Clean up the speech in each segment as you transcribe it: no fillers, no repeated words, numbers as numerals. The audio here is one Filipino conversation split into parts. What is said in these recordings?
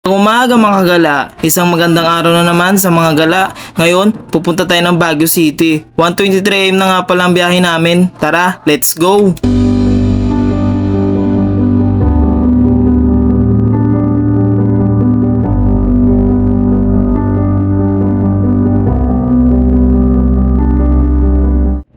Umaga mga kagala, isang magandang araw na naman sa mga gala. Ngayon, pupunta tayo ng Baguio City. 1:23 AM na nga pala ang biyahe namin. Tara, let's go!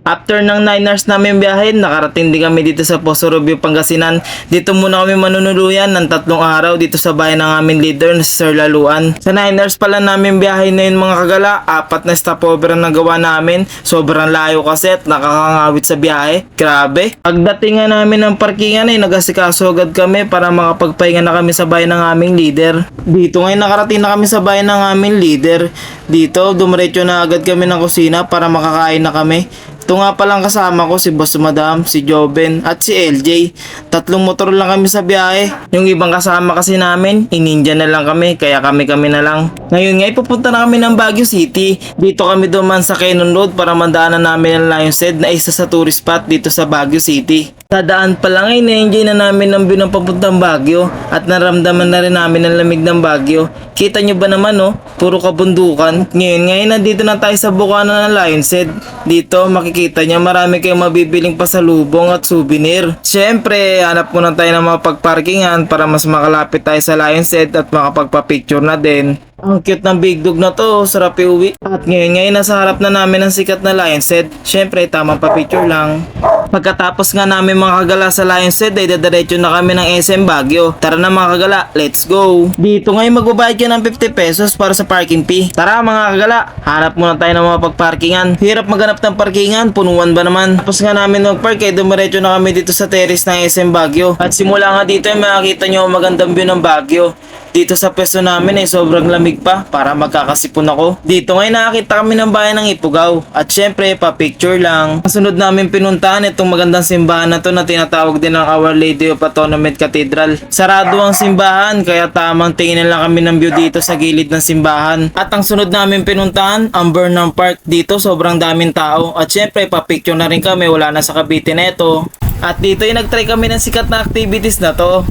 After ng 9 hours namin biyahe, nakarating din kami dito sa Poso Rubio, Pangasinan. Dito muna kami manunuluyan ng 3 araw dito sa bahay ng aming leader na si Sir Laluan. Sa 9 hours pala namin biyahe na yun mga kagala, 4 na stopover ang nagawa namin. Sobrang layo kasi at nakakangawit sa biyahe. Grabe. Pagdating nga namin ng parkingan ay nagasikaso agad kami para makapagpahinga na kami sa bahay ng aming leader. Dito ngayon nakarating na kami sa bahay ng aming leader. Dito dumiretso na agad kami ng kusina para makakain na kami. Ito nga palang kasama ko si Boss Madam, si Joven at si LJ. 3 motor lang kami sa biyahe. Yung ibang kasama kasi namin, ininja na lang kami, kaya kami na lang. Ngayon nga ipupunta na kami ng Baguio City. Dito kami duman sa Cannon Road para mandaanan namin ang Lion's Head na isa sa tourist spot dito sa Baguio City. Sa daan pa lang ay na-enjoy na namin ang view ng papuntang Baguio at naramdaman na rin namin ang lamig ng Baguio. Kita nyo ba naman puro kabundukan. Ngayon nandito na tayo sa bukana ng Lion's Head. Dito makikita nyo marami kayong mabibiling pasalubong at souvenir. Siyempre hanap muna tayo ng mga pagparkingan para mas makalapit tayo sa Lion's Head at makapagpa-picture na din. Ang cute ng big dog na to, sarap iuwi. At ngayon nasa harap na namin ang sikat na Lion's Head. Siyempre tamang pa-picture lang. Pagkatapos nga namin mga kagala sa Lion's Head ay dadiretso na kami ng SM Baguio. Tara na mga kagala, let's go! Dito ngayon magbabayad ka ng 50 pesos para sa parking fee. Tara mga kagala, hanap muna tayo ng mga pagparkingan. Hirap maghanap ng parkingan, punuan ba naman? Tapos nga namin mag-park ay dumiretso na kami dito sa terrace ng SM Baguio. At simula nga dito ay makikita nyo ang magandang view ng Baguio. Dito sa pwesto namin ay sobrang lamig pa para magkakasipon ako. Dito ngayon nakakita kami ng bayan ng Ipugaw. At syempre pa-picture lang. Kasunod namin pinuntahan itong magandang simbahan na to na tinatawag din ng Our Lady of Atonement Cathedral. Sarado ang simbahan kaya tamang tingin lang kami ng view dito sa gilid ng simbahan. At ang sunod namin pinuntahan ang Burnham Park. Dito sobrang daming tao. At syempre pa-picture na rin kami, wala na sa Cavite neto. At dito ay nag-try kami ng sikat na activities na to.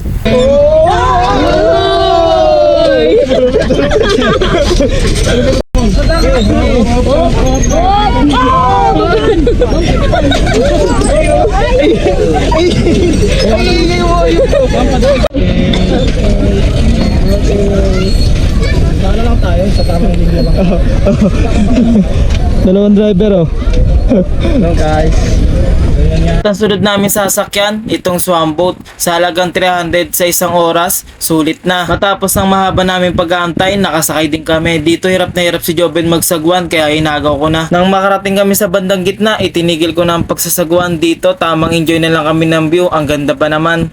Sana lang tayo sa tamang linya lang. Dalawang driver Hello guys. Ang sunod namin sasakyan, itong swam boat. Sa halagang 300 sa isang oras, sulit na. Matapos ng mahaba namin pag-aantay, nakasakay din kami. Dito hirap na hirap si Joven magsagwan, kaya inagaw ko na. Nang makarating kami sa bandang gitna, itinigil ko na ang pagsasagwan dito. Tamang enjoy na lang kami ng view, ang ganda pa naman.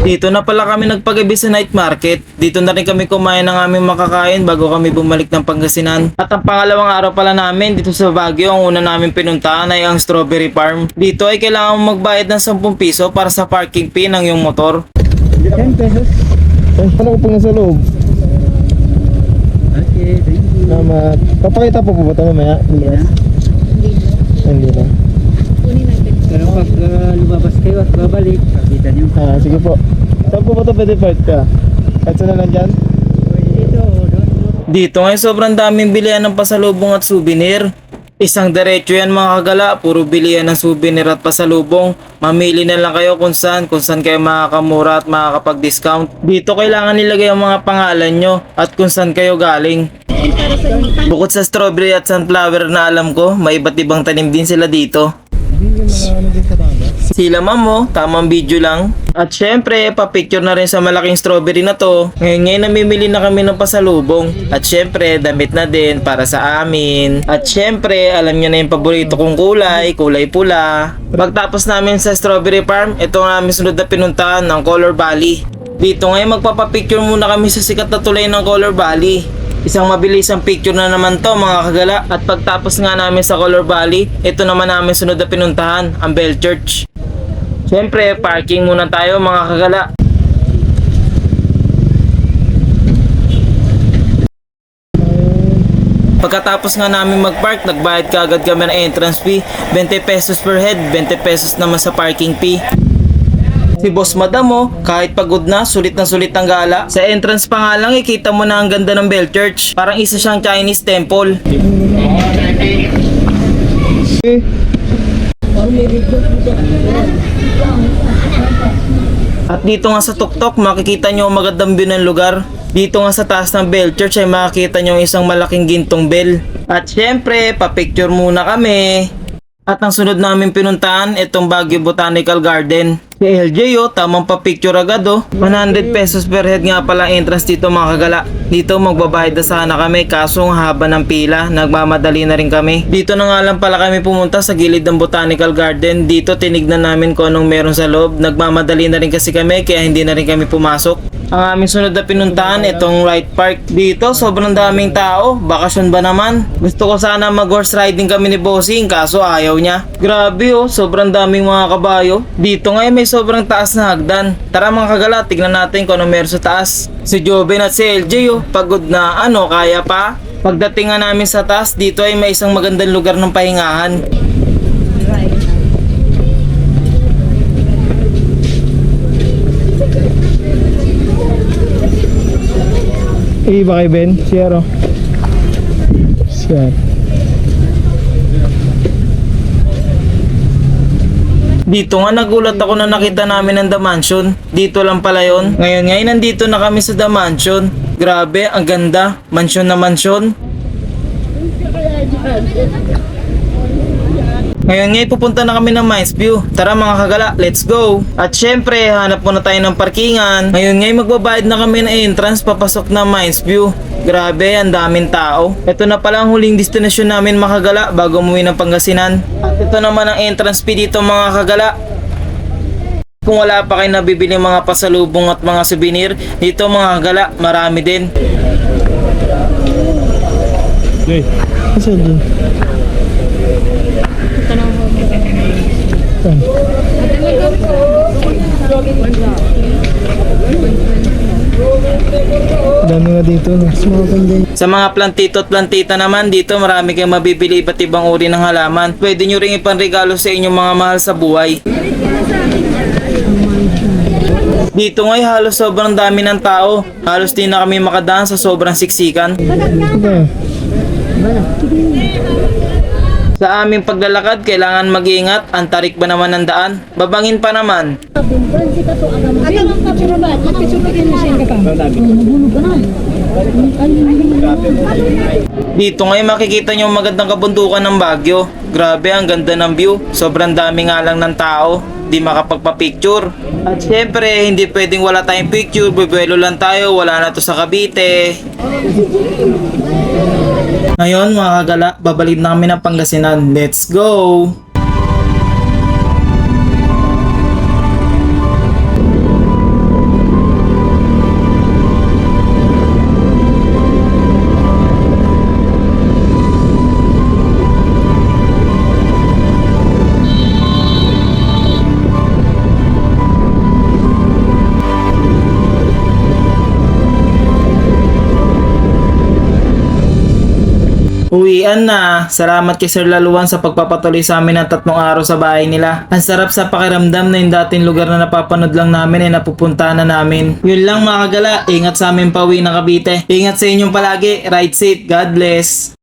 Dito na pala kami nagpagabi sa night market. Dito na rin kami kumain ng aming makakain bago kami bumalik ng Pangasinan. At ang pangalawang araw pala namin dito sa Baguio, ang una namin pinuntahan ay ang Strawberry Farm. Dito ay kailangan mong magbayad ng 10 piso para sa parking fee ng iyong motor. 10 pesos. Ano ko pang nasa loob? Okay, thank you. Salamat. Papakita po po ba ito mamaya? Hindi na. Pero pag lumabas kayo at babalik, kakita nyo. Sige po. Saan po ba ito pwede park ka? Kahit saan na lang dyan? Dito, doon. Dito ngayon sobrang daming bilihan ng pasalubong at souvenir. Isang diretso yan mga kagala, puro bilihan ng souvenir at pasalubong. Mamili na lang kayo kung saan kayo makakamura at makakapag-discount. Dito kailangan nilagay ang mga pangalan nyo at kung saan kayo galing. Bukod sa strawberry at sunflower na alam ko, may iba't ibang tanim din sila dito. Sila ma'am tamang video lang. At syempre, pa-picture na rin sa malaking strawberry na to. Ngayon namimili na kami ng pasalubong. At syempre, damit na din para sa amin. At syempre, alam nyo na yung paborito kong kulay pula. Pagtapos namin sa Strawberry Farm, ito ang aming sunod na pinuntahan ng Color Valley. Dito ngayon magpapapicture muna kami sa sikat na tulay ng Color Valley. Isang mabilisang picture na naman to mga kagala. At pagtapos nga namin sa Color Valley, ito naman namin sunod na pinuntahan, ang Bell Church. Siyempre, parking muna tayo mga kagala. Pagkatapos nga namin mag-park, nagbayad kaagad kami ng entrance fee, 20 pesos per head, 20 pesos naman sa parking fee. Si Boss Madam kahit pagod na sulit ang gala. Sa entrance pa nga lang kita mo na ang ganda ng Bell Church. Parang isa siyang Chinese temple. At dito nga sa tuktok makikita nyo ang magandang view ng lugar. Dito nga sa taas ng Bell Church ay makikita nyo isang malaking gintong bell. At syempre, pa-picture muna kami. At ang sunod namin pinuntahan, itong Baguio Botanical Garden. Si LJ tamang pa-picture agad 100 pesos per head nga pala entrance dito mga kagala. Dito magbabayad na sana kami kaso ang haba ng pila, nagmamadali na rin kami. Dito na nga lang pala kami pumunta sa gilid ng Botanical Garden. Dito tinignan namin kung anong meron sa loob. Nagmamadali na rin kasi kami kaya hindi na rin kami pumasok. Ang aming sunod na pinuntahan, itong Wright Park. Dito, sobrang daming tao. Bakasyon ba naman? Gusto ko sana mag-horse riding kami ni Bossing, kaso ayaw niya. Grabe sobrang daming mga kabayo. Dito ngayon may sobrang taas na hagdan. Tara mga kagala, tignan natin kung ano meron sa taas. Si Joven at si LJ, pagod na. Kaya pa? Pagdating nga namin sa taas, dito ay may isang magandang lugar ng pahingahan. Iba kay Ben, Sierra. Sierra. Dito nga nagulat ako na nakita namin ang The Mansion. Dito lang pala yon. Ngayon nandito na kami sa The Mansion. Grabe, ang ganda. Mansion na mansion. Ngayon pupunta na kami ng Mines View. Tara mga kagala, let's go! At syempre, hanap muna tayo ng parkingan. Ngayon magbabayad na kami ng entrance papasok na Mines View. Grabe, ang daming tao. Ito na pala ang huling destinasyon namin mga kagala bago umuwi ng Pangasinan. At ito naman ang entrance fee dito mga kagala. Kung wala pa kayo nabibili mga pasalubong at mga souvenir, dito mga kagala, marami din. Okay. Kasi doon. Dami nga dito. Sa mga plantito at plantita naman, dito marami kayong mabibili iba't ibang uri ng halaman. Pwede nyo ring ipanregalo sa inyong mga mahal sa buhay. Dito ngay halos sobrang dami ng tao. Halos di na kami makadaan sa sobrang siksikan. Sa aming paglalakad, kailangan mag-iingat. Ang tarik ba naman ng daan? Babangin pa naman. Dito ngayon makikita nyo magandang kabundukan ng Baguio. Grabe, ang ganda ng view. Sobrang dami nga lang ng tao. Di makapagpa-picture. At syempre, hindi pwedeng wala tayong picture. Bubuelo lang tayo. Wala na to sa Cavite. Ngayon mga kagala, babalik na kami ng Pangasinan. Let's go! Uwian na. Salamat kay Sir Laluan sa pagpapatuloy sa amin ng 3 araw sa bahay nila. Ang sarap sa pakiramdam na yung dating lugar na napapanood lang namin ay napupunta na namin. Yun lang mga kagala. Ingat sa amin pauwi ng Cavite. Ingat sa inyong palagi. Ride safe. God bless.